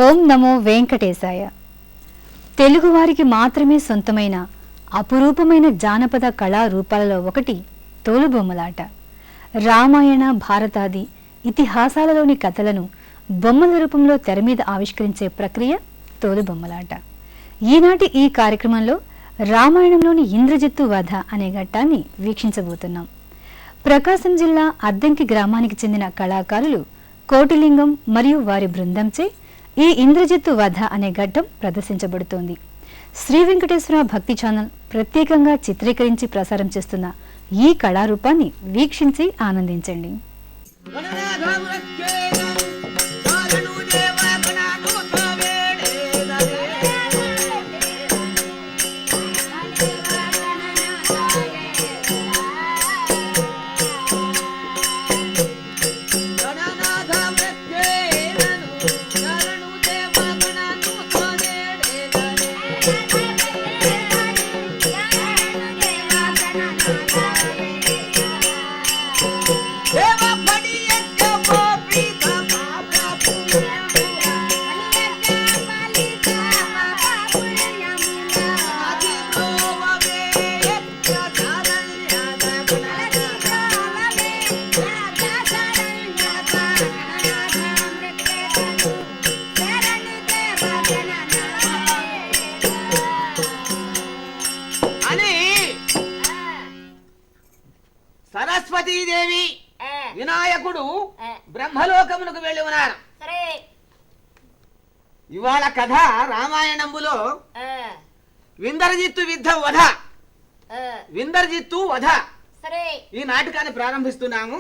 ఓం నమో వెంకటేశాయ. తెలుగువారికి మాత్రమే సొంతమైన అపురూపమైన జానపద కళారూపాలలో ఒకటి తోలుబొమ్మలాట. రామాయణ భారతాది ఇతిహాసాలలోని కథలను బొమ్మల రూపంలో తెర మీద ఆవిష్కరించే ప్రక్రియ తోలుబొమ్మలాట. ఈనాటి ఈ కార్యక్రమంలో రామాయణంలోని ఇంద్రజిత్తు వధ అనే ఘట్టాన్ని వీక్షించబోతున్నాం. ప్రకాశం జిల్లా అద్దంకి గ్రామానికి చెందిన కళాకారులు కోటిలింగం మరియు వారి బృందంచే ఈ ఇంద్రజిత్తు వధ అనే ఘట్టం ప్రదర్శించబడుతోంది. శ్రీ వెంకటేశ్వర భక్తి ఛానల్ ప్రత్యేకంగా చిత్రీకరించి ప్రసారం చేస్తున్న ఈ కళారూపాన్ని వీక్షించి ఆనందించండి. సరస్వతీదేవి వినాయకుడు బ్రహ్మలోకమునకు వెళ్ళి ఉన్నారు. ఇవాళ కథ రామాయణంలో విందర్జిత్తు వధ ఈ నాటకాన్ని ప్రారంభిస్తున్నాము.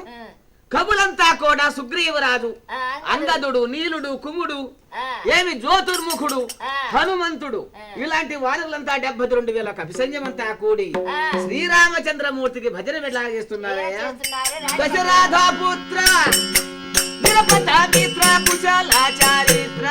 కవులంతా కూడా సుగ్రీవరాజు, అంగదుడు, నీలుడు, కుముడు, ఏమి జ్యోతిర్ముఖుడు, హనుమంతుడు ఇలాంటి వానరులంతా 72,000 కపిసైన్యమంతా కూడి శ్రీరామచంద్రమూర్తికి భజన ఎట్లా చేస్తున్నారయ్యా. దశరథపుత్ర నిరపతామిత్ర కుశలాచారిత్ర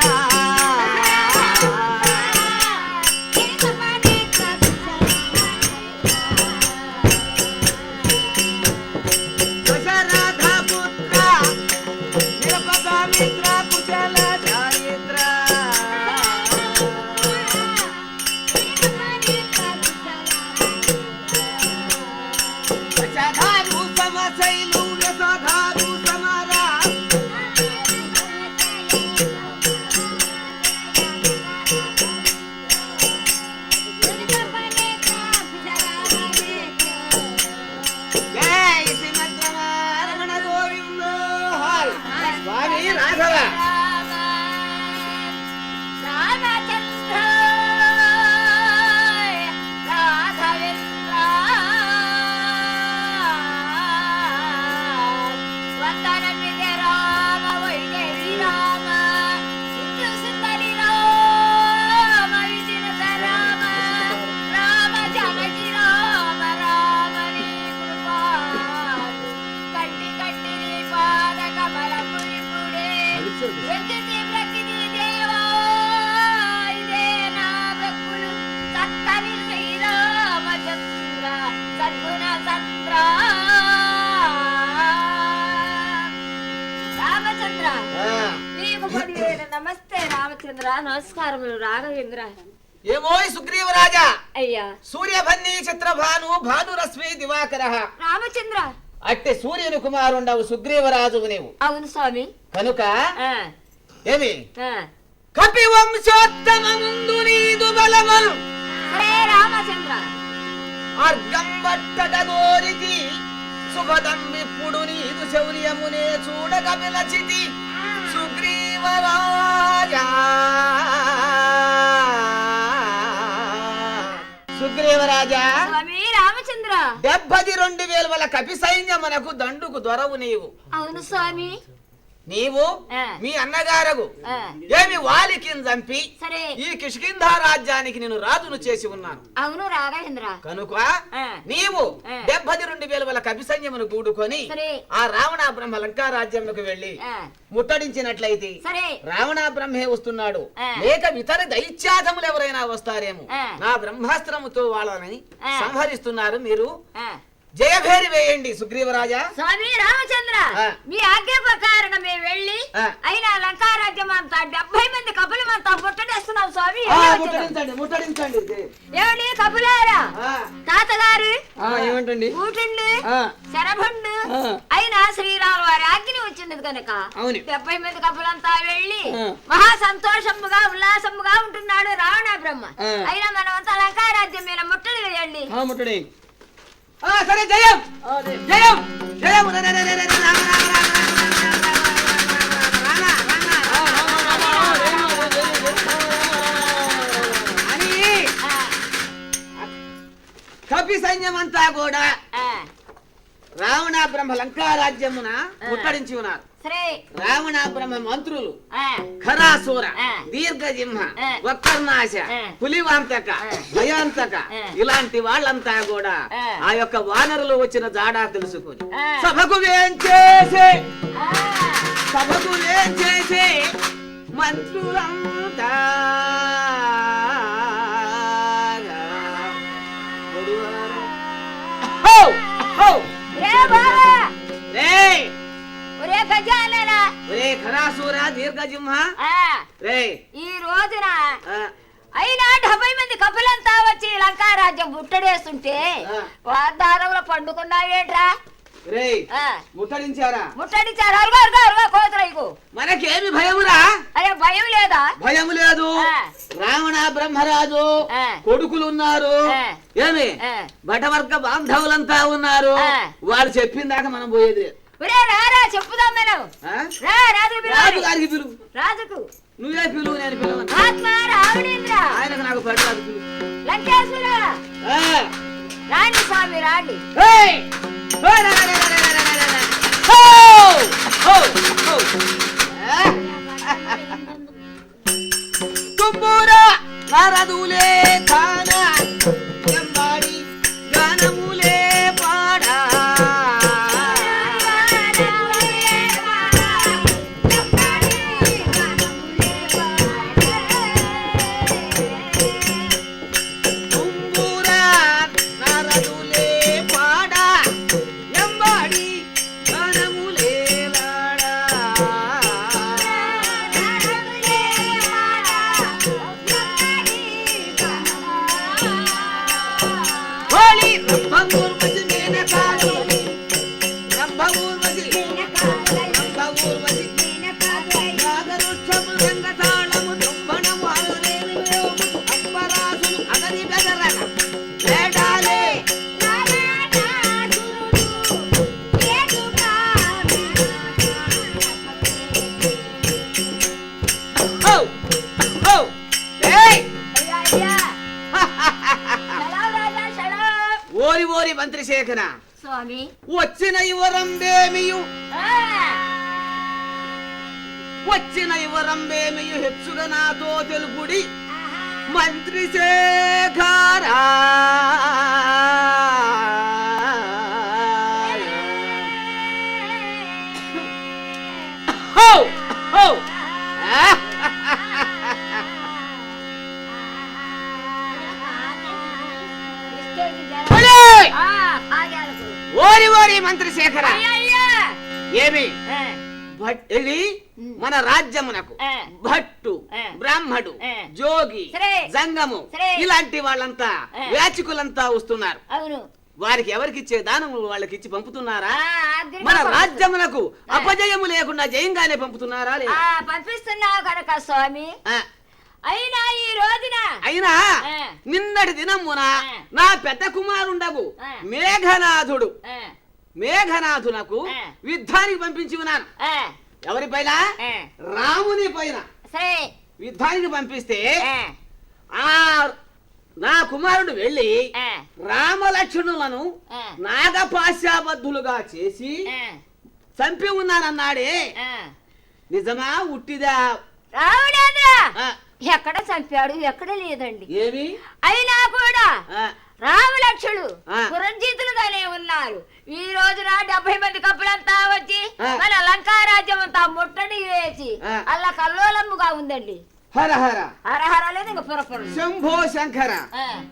నమస్తే రామచంద్ర. నమస్కారములు రాఘవేంద్ర. ఏమో సుగ్రీవరాజా అయ్యా. సూర్యభన్ని చిత్రభాను భానురశ్మి దివాకర రామచంద్ర అట్టే సూర్యుని కుమారుండవు సుగ్రీవరాజువు నీవు. అవును స్వామి. కనుక ఏమి కపి వంశోత్తమందు నీదు బలమను రామచంద్ర అర్గం పట్టగోరితి సుభదం విప్పుడు నీదు శౌర్యమునే చూడగ విలచితి సుగ్రీవరాజా. సుగ్రీవరాజా స్వామి రామచంద్ర 72,000 కపి సైన్యమునకు దండుకు దొరవు నీవు. అవును స్వామి. నీవు మీ అన్నగారగు ఏమి వాలికి చంపి ఈ కిష్కింధా రాజ్యానికి నేను రాజును చేసి ఉన్నాను. అవును రాఘవేంద్ర. కనుక నీవు 72,000 కపి సైన్యమును కూడుకొని ఆ రావణ బ్రహ్మ లంకా రాజ్యమునకు వెళ్లి ముట్టడించినట్లయితే రావణ బ్రహ్మే వస్తున్నాడు, లేక ఇతర దైత్యాధములు ఎవరైనా వస్తారేమో. నా బ్రహ్మాస్త్రముతో వాళ్ళని సంహరిస్తున్నారు. మీరు జయభేరి వేయండి సుగ్రీవరాజా. స్వామి రామచంద్ర మీ ఆజ్ఞ ప్రకారంగా మేము వెళ్ళి అయినా లంకారాజ్యం అంతా 70 మంది కపులు స్వామి ముట్టడించండి ముట్టడించండి. ఏమండి కపులారా తాతగారు ఏమంటండి కూటుండు శరభండు అయినా శ్రీరాముల వారి ఆజ్ఞని వచ్చింది కనుక 70 మంది కపులంతా వెళ్ళి మహా సంతోషముగా ఉల్లాసముగా ఉంటున్నాడు రావణ బ్రహ్మ. అయినా మనం అంతా లంకారాజ్యం మీద ముట్టడి వేయండి. ముట్టడి సరే. జయం జయం జయం. కపి సైన్యమంతా కూడా రావణ బ్రహ్మ లంకారాజ్యమున ముట్టడించి ఉన్నారు. రావణ బ్రహ్మ మంత్రులు ఖరాసూర, దీర్ఘజింహ, వక్రనాశ, పులివాంతక, భయాంతక ఇలాంటి వాళ్ళంతా కూడా ఆ యొక్క వానరులు వచ్చిన జాడా తెలుసుకుని సభకు వేంచేసే మంత్రులంతా దీర్ఘజింహ ఈ రోజున అయినా 70 మంది కపులంతా వచ్చి లంకారాజ్యం ముట్టడేస్తుంటే వాతావరణంలో పండుకున్నావేట్రా? ముట్టడించారా? ముట్టడించారు. కోతరైకు మనకేమి భయమురా? అరే భయం లేదా? భయం లేదు. రావణ బ్రహ్మరాజు కొడుకులున్నారు, ఏమి భటవర్గ బాంధవులంతా ఉన్నారు. వాళ్ళు చెప్పిందాక మనం పోయేది. రారా చెప్పుదాం మనం. రాజుగారికి పిలువు. రాజుకు నువ్వే పిలువు, నేను పిలువను. ఆయనకు నాకు పెట్టాలి. పిలువు. లంకేశ్వర రాణి స్వామి రాణి. తుమ్మూరా నరదులే తానా ఎంబాడి గానములే పాడా మంత్రిశేఖర స్వామి వచ్చిన యువరంబేమియు హెచ్చుగా నాతో తెలుపుడి మంత్రిశేఖరా. ఓరి మంత్రిశేఖర ఏమి ఇది మన రాజ్యమునకు భట్టు, బ్రాహ్మడు, జోగి, జంగము ఇలాంటి వాళ్ళంతా యాచకులంతా వస్తున్నారు. వారికి ఎవరికి ఇచ్చే దానము వాళ్ళకి ఇచ్చి పంపుతున్నారా? మన రాజ్యమునకు అపజయము లేకుండా జయంగానే పంపుతున్నారా? పంపిస్తున్నావు కనుక స్వామి. అయినా ఈ రోజున నిన్నటి దినమున నా పెద్ద కుమారుండగు మేఘనాథునకు యుద్ధానికి పంపించి ఉన్నాను. ఎవరి పైన? రాముని పైన యుద్ధానికి పంపిస్తే నా కుమారుడు వెళ్ళి రామలక్ష్మణులను నాగపాశాబద్ధులుగా చేసి చంపి ఉన్నానన్నాడే, నిజమా ఉట్టిదా? రావణేంద్ర ఎక్కడ చంపాడు? ఎక్కడ లేదండి. ఏమి అయినా కూడా రామలక్ష్మణుడు పురంజితులుగానే ఉన్నారు. ఈ రోజున 70 మంది కప్పులంతా వచ్చి మన లంకారాజ్యం అంతా ముట్టడి వేసి అలా కల్లోలమ్ముగా ఉందండి. హరహర హరహర లేదు ఇంకా పురపుర. శంభో శంకర.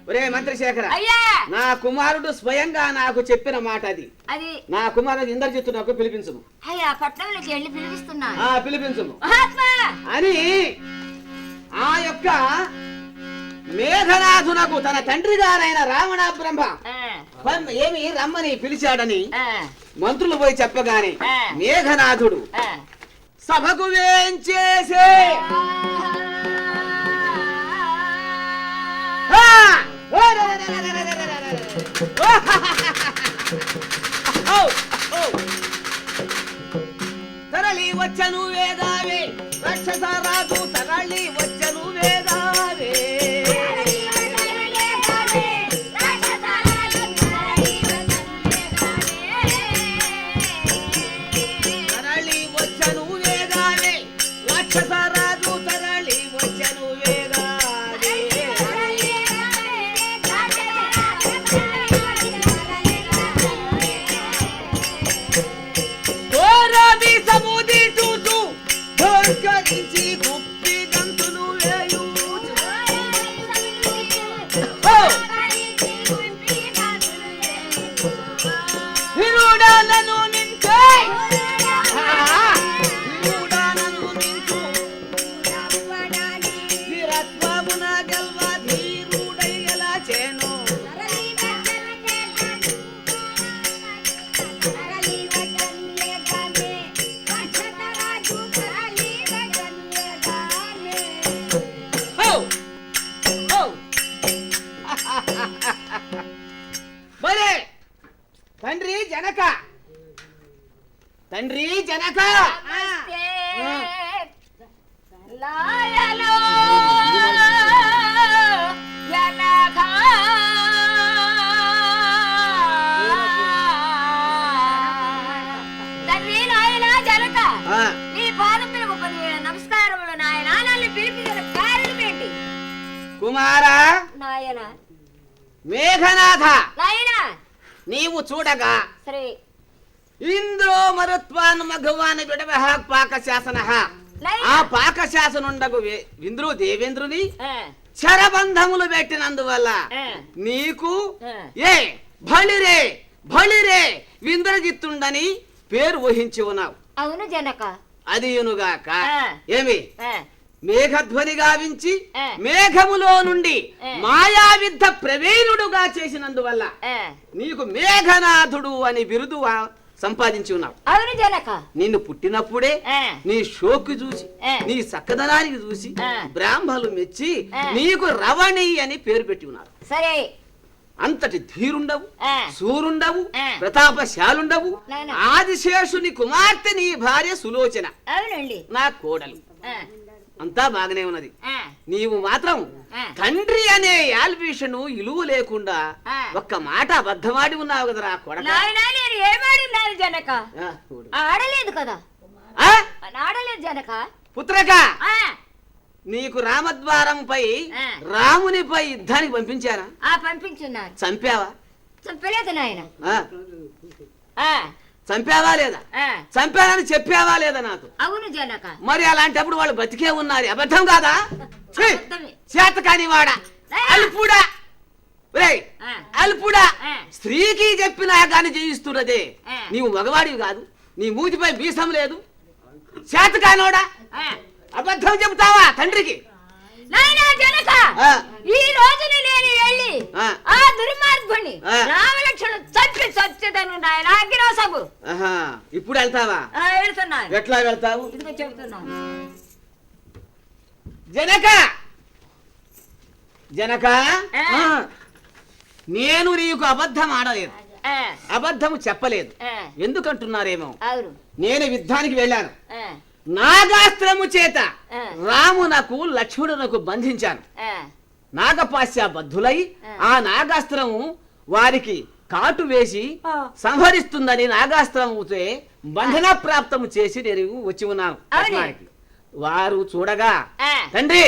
ఒరే మంత్రిశేఖర, అయ్యా నా కుమారుడు స్వయంగా నాకు చెప్పిన మాట అది. నా కుమారుడు ఇంద్రజిత్తు నాకు పిలిపించుము. అయ్యా పట్నంలోకి వెళ్ళి పిలిపిస్తున్నా. పిలిపించుము మహాత్మా అని ఆ యొక్క మేఘనాథునకు తన తండ్రి గారైన రావణ బ్రహ్మ ఏమి రమ్మని పిలిచాడని మంత్రులు పోయి చెప్పగానే మేఘనాథుడు సభకు వేంచేసే తరలి వచ్చను వేదావే రాక్షస రాజు తరలి వచ్చను వేదావే తరలి వచ్చను వేదావే రాక్షస రాజు తరలి వచ్చను వేదావే కోరవి సముది చూచు ధోకరించి గుప్పి గంతులు వేయుచు విరుడనను నించే విరుడనను నించు వీరత్వమున గెల్వ ధీరుడై ఎలా చేను బలే తండ్రి జనక తండ్రి జనక లాయలో జనక తండ్రి నాయన జనక నీ పాదం మీద 10,000 నమస్కారములు నాయన నన్ను పిలిపించిన కారణం ఏంటి కుమారా నాయన మేఘనాథ నాయన నీవు చూడగా సరే ఇంద్రో మరుత్వాన్ మఘవాన్ విడవహ పాకశాసన ఆ పాకశాసనుండగు ఇంద్రు దేవేంద్రుని శరబంధములు పెట్టినందువల్ల నీకు ఏ బలిరే బలిరే వింద్రజిత్తుండని పేరు వహించి ఉన్నావు. అవును జనక. అదియునుగాక ఏమి మేఘధ్వని గావించి మేఘములో నుండి మాయావిద్ధ ప్రవీణుడుగా చేసినందువల్ల నీకు మేఘనాథుడు అని బిరుదు సంపాదించి ఉన్నావు. అవును జనక. నిన్ను పుట్టినప్పుడే నీ షోకు చూసి నీ చక్కదనానికి చూసి బ్రాహ్మలు మెచ్చి నీకు రవణి అని పేరు పెట్టి ఉన్నారు. సరే, అంతటి ధీరుండవు, సూరుండవు, ప్రతాపశాలుండవు, ఆదిశేషుని కుమార్తె నీ భార్య సులోచన నా కోడలు. అంతా బాగానే ఉన్నది. నీవు మాత్రం తండ్రి అనే యాల్బీషను ఇలువ లేకుండా ఒక్క మాట అబద్ధమాడి ఉన్నావు కదరా కొడక. జనక ఆడలేదు కదా, ఆడలేదు జనక. పుత్రక, నీకు రామద్వారంపై రామునిపై యుద్ధానికి పంపించారా? పంపించున్నారు. చంపావా? చంపలేదు నాయన. చంపావా లేదా? చంపానని చెప్పావా లేదా నాకు? అవును జనక. మరి అలాంటప్పుడు వాళ్ళు బతికే ఉన్నారు. అబద్ధం కాదా? చేత కాని వాడా, అల్పుడా, అల్పుడా, స్త్రీకి చెప్పినా గాని చేయిస్తున్నదే. నీవు మగవాడివి కాదు, నీ మూతిపై బీసం లేదు. చేత కానోడా, అబద్ధం చెబుతావా తండ్రికి? జనక, ఈ రోజు నేను వెళ్ళి ఆ దుర్మార్గుని రామలక్ష్మణుడు చంపి సత్యదను నాయన అగ్నిరోసగు. ఇప్పుడు వెళ్తావా? వెళ్తున్నాను. ఎట్లా వెళ్తావు? ఇదిగో చెబుతున్నాను. జనక, జనక, నేను నీకు అబద్ధం ఆడలేదు, అబద్ధము చెప్పలేదు. ఎందుకంటున్నారేమో, నేను యుద్ధానికి వెళ్ళాను. నాగాస్త్రము చేత రామునకు లక్ష్మణునకు బంధించాను. నాగపాశ్య బద్ధులై ఆ నాగాస్త్రము వారికి కాటు వేసి సంహరిస్తుందని నాగాస్త్రముతో బంధన ప్రాప్తము చేసి నేను వచ్చి ఉన్నాను పట్టణానికి. వారు చూడగా తండ్రి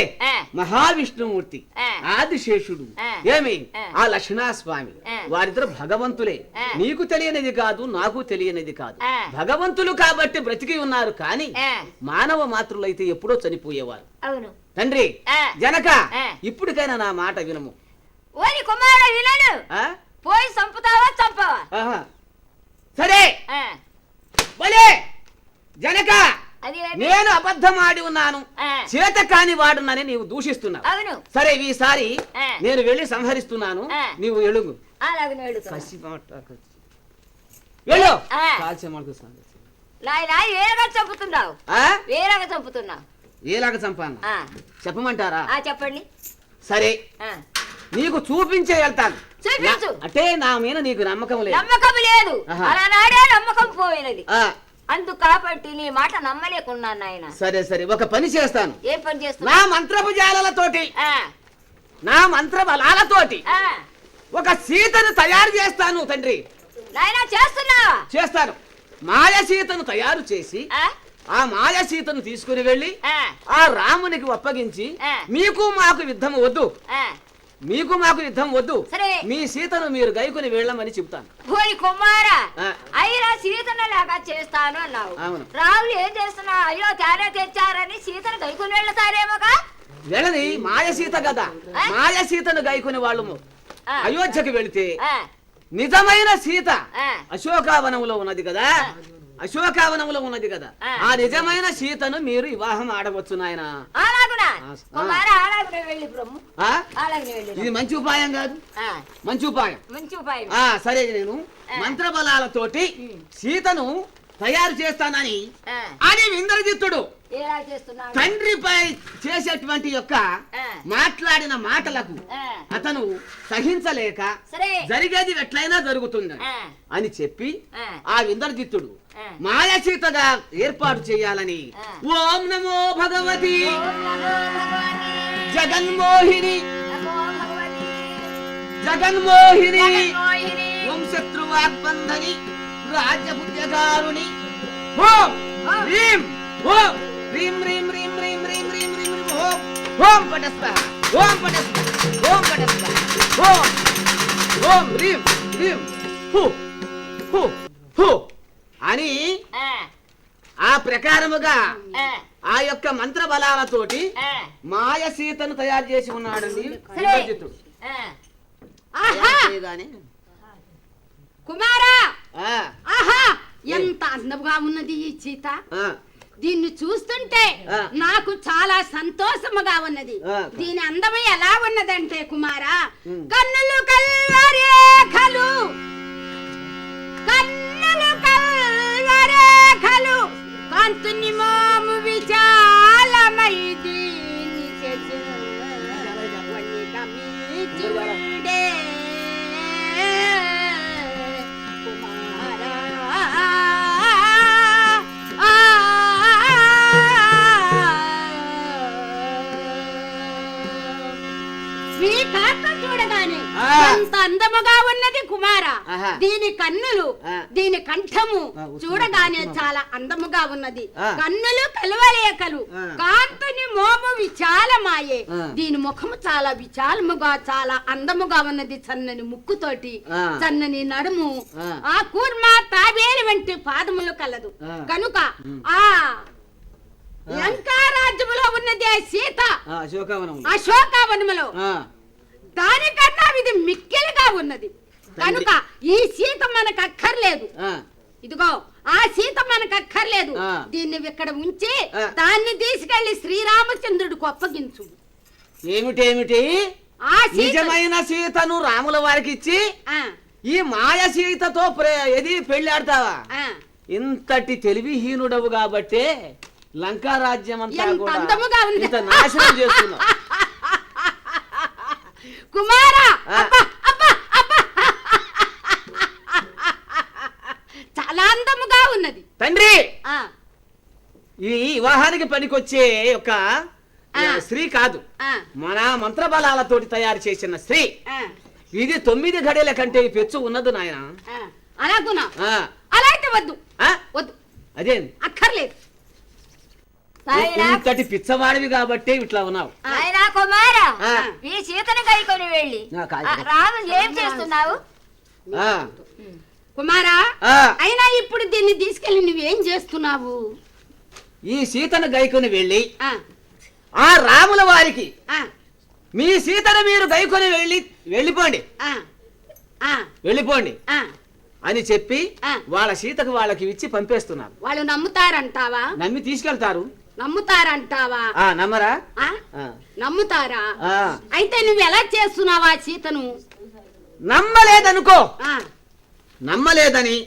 మహావిష్ణుమూర్తి, ఆదిశేషుడు, ఏమి ఆ లక్ష్మణస్వామి, వారిద్దరు భగవంతులే. నీకు తెలియనిది కాదు, నాకు తెలియనిది కాదు. భగవంతులు కాబట్టి బ్రతికి ఉన్నారు, కానీ మానవ మాతృలైతే ఎప్పుడో చనిపోయేవారు. తండ్రి జనక, ఇప్పటికైనా నా మాట వినము. పోయి చంపుతావా చంపవా? సరే బలే జనక, అది నేను అబద్ధం ఆడి ఉన్నాను, చేత కాని వాడునని నీవు దూషిస్తున్నావు. సరే ఈసారి నేను వెళ్ళి సంహరిస్తున్నాను, నీవు ఎలుగు. వెళ్ళు. చంపుతున్నావు, ఏలాగా చంపాను చెప్పమంటారా? చెప్పండి. సరే నీకు చూపించే వెళ్తాను. చూపించు. అంటే నా మీద నీకు నమ్మకం లేదు. నమ్మకం లేదు, అలానాడే నమ్మకం పోయినది. అందుకు కాబట్టి నీ మాట నమ్మలేకున్నాను నాయన. సరే సరే ఒక పని చేస్తాను. ఏ పని చేస్తాను? నా మంత్రపు జాలతోటి, నా మంత్ర బలాలతోటి ఒక సీతను తయారు చేస్తాను తండ్రి. నాయనా చేస్తున్నావా? చేస్తాను. మాయ సీతను తయారు చేసి ఆ మాయ సీతను తీసుకుని వెళ్ళి ఆ రామునికి అప్పగించి, మీకు మాకు యుద్ధం వద్దు, మీకు మాకు యుద్ధం వద్దు, మీ సీతను మీరు గైకుని వెళ్ళమని చెబుతాను. ఓయ్ కుమారా, అయినా సీతను లాగా చేస్తాను అన్నావు. రాములు ఏం చేస్తున్నా? అయ్యో తేనే తెచ్చారని సీతను గైకుని వెళ్తారేమోగా. వెళ్ళని మాయ సీత కదా, మాయ సీతను గైకుని వాళ్ళు అయోధ్యకి వెళితే నిజమైన సీత అశోకావనంలో ఉన్నది కదా, అశోకావనంలో ఉన్నది కదా, ఆ నిజమైన సీతను మీరు వివాహం ఆడవచ్చు నాయన. ఇది మంచి ఉపాయం కాదు, మంచి ఉపాయం. సరే నేను మంత్రబలాలతోటి సీతను తయారు చేస్తానని అని ఇంద్రజిత్తుడు తండ్రిపై చేసేటువంటి యొక్క మాట్లాడిన మాటలకు అతను సహించలేక జరిగేది ఎట్లయినా జరుగుతుంది అని చెప్పి ఆ ఇంద్రజిత్తుడు మాయాసీతగా ఏర్పాటు చేయాలని ఓం నమో భగవతి జగన్మోహిని జగన్మోహిని ఓం శత్రువాగ్బంధని రాజ్యపుణ్యకారుని ఓం హ్రీం ఓం హ్రీం హ్రీం హ్రీం హ్రీం హ్రీం హ్రీం హ్రీం ఓం ఓం పటస్వహ ఓం పటస్వహ ఓం పటస్వహ ఓం ఓం హ్రీం హ్రీం హు హు హు అని ఆ ప్రకారముగా ఆ యొక్క మంత్ర బలాలతోటి మాయ సీతను తయారు చేసి ఉన్నాడండి ఇంద్రజిత్తుడు. కుమారా, ఆహా ఎంత అందముగా ఉన్నది ఈ సీత. దీన్ని చూస్తుంటే నాకు చాలా సంతోషముగా ఉన్నది. దీని అందము ఎలా ఉన్నదంటే కుమారా, కన్నులు కల్వరేఖలు, కన్నులు కల్వరేఖలు, కాంతుని మోము విశాలమై దీని చూడే చూడగానే ఎంత అందముగా ఉన్నది కుమారా. దీని కన్నులు, దీని కంఠము చూడగానే చాలా అందముగా ఉన్నది. కన్నులు కలువలేకలు, కాంతుని మోము విశాలమాయే. దీని ముఖము చాలా విశాలముగా చాలా అందముగా ఉన్నది. సన్నని ముక్కుతోటి, సన్నని నడుము, ఆ కూర్మ తాబేలు వంటి పాదములు కలదు. కనుక ఆ లంకా రాజ్యములో ఉన్నది సీత అశోకావనములో, దానికన్నా ఇది మిక్కిలిగా ఉన్నది. కనుక ఈ సీత మనకు అక్కర్లేదు. ఇదిగో ఆ సీత మనకు అక్కర్లేదు. దీన్ని ఇక్కడ ఉంచి దాన్ని తీసుకెళ్లి శ్రీరామచంద్రుడికి అప్పగించు. ఏమిటేమిటి? ఆ నిజమైన సీతను రాముల వారికి ఇచ్చి ఈ మాయ సీతతో ఏది పెళ్లి ఆడతావా? ఇంతటి తెలివిహీనుడవు కాబట్టే లంకా రాజ్యం అంతా ఇంత నాశనం చేస్తున్నావు కుమారా. చాలా అందముగా ఉన్నది తండ్రి. ఈ వివాహానికి పనికొచ్చే యొక్క స్త్రీ కాదు, మన మంత్రబలాలతోటి తయారు చేసిన స్త్రీ. ఇది 9 గడియల కంటే పెచ్చు ఉన్నది నాయన. అలాగునా? అలా అయితే వద్దు వద్దు, అదే అక్కర్లేదు. ఇంతటి పిచ్చవాడివి కాబట్టి ఇట్లా ఉన్నావు. ఆయన కుమారా, ఈ సీతను కైకొని వెళ్ళి రాము ఏం చేస్తున్నావు? కుమారా, అయినా ఇప్పుడు దీన్ని తీసుకెళ్లి నువ్వేం చేస్తున్నావు? ఈ సీతను గైకొని వెళ్ళి ఆ రాముల వారికి మీ సీతను మీరు గైకొని వెళ్ళిపోండి, వెళ్ళిపోండి. అని చెప్పి వాళ్ళ సీతకు వాళ్ళకి ఇచ్చి పంపేస్తున్నారు. వాళ్ళు నమ్ముతారంటావా? నమ్మి తీసుకెళ్తారు. నమ్ముతారంటావా? నమ్మరా? నమ్ముతారా? అయితే నువ్వు ఎలా చేస్తున్నావా సీతను? నమ్మలేదనుకో, నమ్మలేదని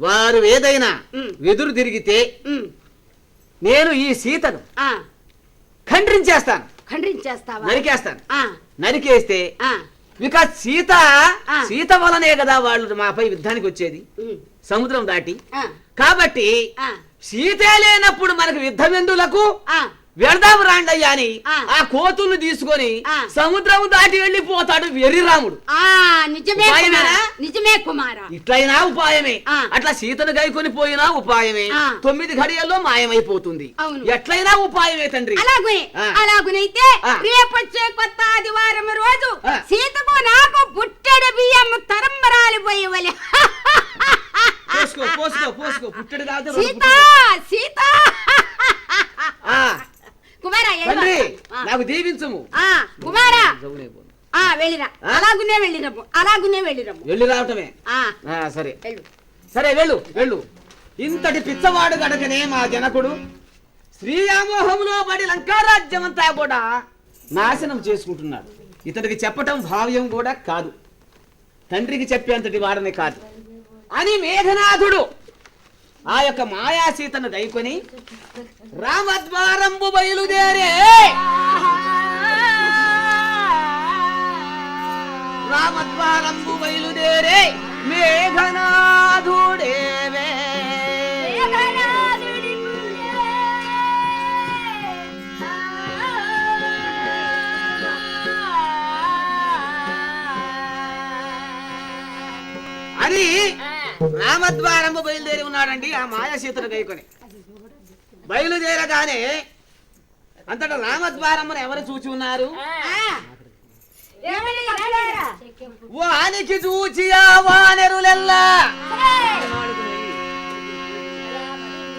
వారు ఏదైనా ఎదురు తిరిగితే నేను ఈ సీతను ఖండించేస్తాను. ఖండించేస్తావా? నరికేస్తాను. నరికేస్తే ఇక సీత వలనే కదా వాళ్ళు మాపై యుద్ధానికి వచ్చేది, సముద్రం దాటి. కాబట్టి సీతే లేనప్పుడు మనకు యుద్ధం ఎందులకు, వెళదాం రాండయ్యా అని ఆ కోతుల్ని తీసుకొని సముద్రం దాటి వెళ్ళిపోతాడు వెర్రి రాముడు. నిజమే కుమారా, ఇట్లయినా ఉపాయమే. అట్లా సీతను గైకొని పోయినా ఉపాయమే. 9 ఘడియల్లో మాయమైపోతుంది. ఎట్లయినా ఉపాయమే తండ్రి. అలాగునైతే రేపొచ్చే కొత్త ఆదివారం రోజు సీతకు నాకు పుట్టెడు బియ్యం తరంబరాలు పోయేవలే. పోసుకో పోసుకో పోసుకో, పుట్టెడు కాదు సీత సీత కుమారా నాకు దీవించము. కుమారా వెళ్ళిరా, అలాగునే వెళ్ళిరము, అలాగునే వెళ్ళిరము. వెళ్ళి రావటమే. సరే సరే, వెళ్ళు వెళ్ళు. ఇంతటి పిచ్చవాడు గడకనే మా జనకుడు శ్రీయామోహంలో పడి లంకారాజ్యం అంతా కూడా నాశనం చేసుకుంటున్నాడు. ఇతడికి చెప్పటం భావ్యం కూడా కాదు, తండ్రికి చెప్పేంతటి వాడనే కాదు అని మేఘనాథుడు ఆ యొక్క మాయా సీతను దైకొని రామద్వారంబు బయలుదేరే. రామద్వారంబు బయలుదేరే మేఘనాథుడేవే. అని రామద్వారంబు బయలుదేరి ఉన్నాడండి ఆ మాయా సీతను గైకొని. బయలుదేరగానే అంతటా రామద్వారమ్మను ఎవరు చూచి ఉన్నారు? వానికి చూచి ఆ వానరులెల్లా,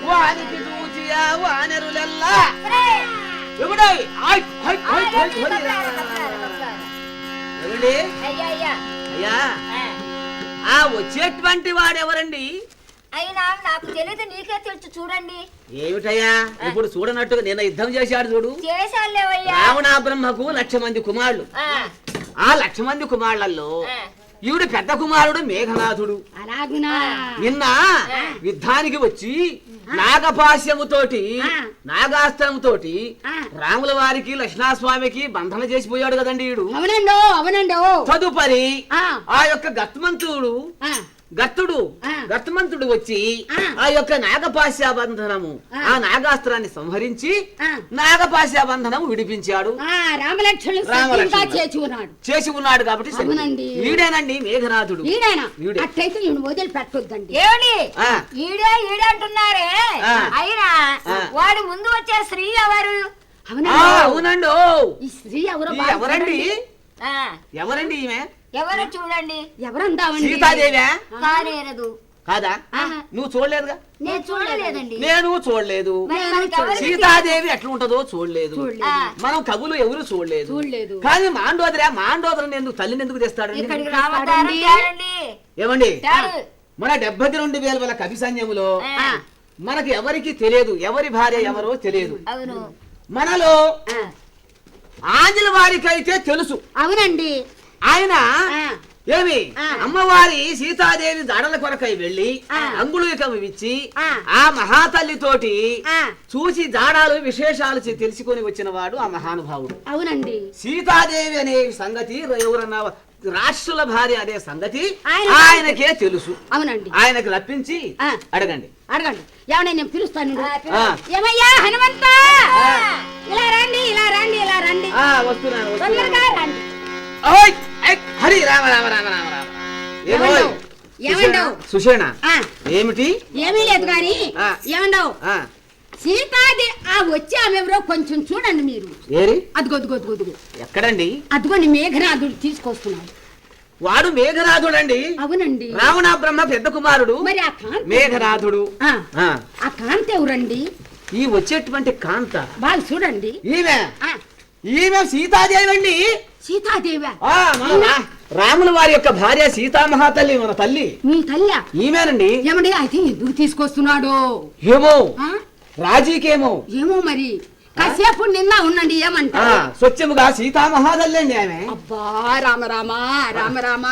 వానికి చూచి ఆ వానరులెల్లా ఎవడే అయ్యా ఆ వచ్చేటువంటి వాడెవరండి? అయినా నాకు తెలియదు, నీకే తెలుసు, చూడండి. ఏమిటయ్యా ఇప్పుడు చూడనట్టుగా నిన్న యుద్ధం చేశాడు చూడు. చేశాలేవయ్యా. రావణ బ్రహ్మకు 1,00,000 మంది కుమారులు. ఆ 1,00,000 మంది కుమారులలో ఈవిడ పెద్ద కుమారుడు మేఘనాథుడు. నిన్న యుద్ధానికి వచ్చి నాగపాశ్యముతోటి నాగాస్త్రముతోటి రాముల వారికి లక్ష్మణస్వామికి బంధన చేసిపోయాడు కదండి ఈడు. తదుపరి ఆ యొక్క గర్తమంతుడు వచ్చి ఆ యొక్క నాగపాశ్యాబంధనము ఆ నాగాస్త్రాన్ని సంహరించి నాగపాశ్యాబంధనము విడిపించాడు. చేసి ఉన్నాడు కాబట్టి వీడేనండి మేఘనాథుడు. అట్లయితే వదిలి పెట్టొద్దండి. ఈడే అంటున్నారే, అయినా వాడి ముందు వచ్చే స్త్రీ ఎవరు? అవునండి. ఈ స్త్రీ ఎవరండి? ఎవరండి ఈమె? ఎవరో చూడండి. ఎవరంటావండి? సీతాదేవి కానేరదు. కాదా? నువ్వు చూడలేదుగా? నేను చూడలేదండి. నేను చూడలేదు. సీతాదేవి ఎట్లా ఉంటదో చూడలేదు. మనం కవులు ఎవరు చూడలేదు. కానీ మాండోదరిని ఎందుకు తల్లిని ఎందుకు తెస్తాడు? ఏమండి మన 72,000 కవి సైన్యములో మనకి ఎవరికి తెలియదు ఎవరి భార్య ఎవరో తెలియదు. మనలో ఆంజల వారికి అయితే తెలుసు. అవునండి. ఆయన ఏమి అమ్మవారి సీతాదేవి దాడల కొరకై వెళ్లి అంగుళీకం ఇచ్చి ఆ మహాతల్లితోటి చూసి దాడాలు విశేషాలు తెలుసుకొని వచ్చిన వాడు ఆ మహానుభావుడు. అవునండి. సీతాదేవి అనే సంగతి ఎవరన్నా రాష్ట్రుల భార్య అనే సంగతి ఆయనకే తెలుసు. అవునండి. ఆయనకు రప్పించి అడగండి. ఏమన్నా నేను పిలుస్తాను. ఏమయ్యా హనుమంత, ఇలా రండి, ఇలా రండి, ఇలా రండి. వస్తున్నాను. హరి రామ రామ రామ రామ రామ. సుషేణ ఏమిటి? ఏమీ లేదు గాని ఏమండవు సీతాది వచ్చి ఆమెవరో కొంచెం చూడండి మీరు. ఏరి? అదిగొద్దుగొద్దుగొద్దుగు. ఎక్కడండి? అదిగోండి మేఘనాథుడు తీసుకొస్తున్నాడు. వాడు మేఘనాథుడండి. అవునండి. రావణ బ్రహ్మ పెద్ద కుమారుడు. మరి ఆ కాంత మేఘనాథుడు. ఆ కాంత ఎవరండి? ఈ వచ్చేటువంటి కాంత బాగా చూడండి. ఈమె సీతాదేవి అండి. సీతాదేవి రాముల రాముల వారి యొక్క భార్య సీతామహాతల్లి మన తల్లి. మీ తల్లి ఈమెనండి. ఏమండి అయితే ఎందుకు తీసుకొస్తున్నాడు? ఏమో రాజీకేమో ఏమో మరి కాసేపు నిన్న ఉండండి ఏమంటా స్వచ్ఛముగా సీతామహాతల్లి అండి ఆమె. అబ్బా రామ రామ రామ రామ.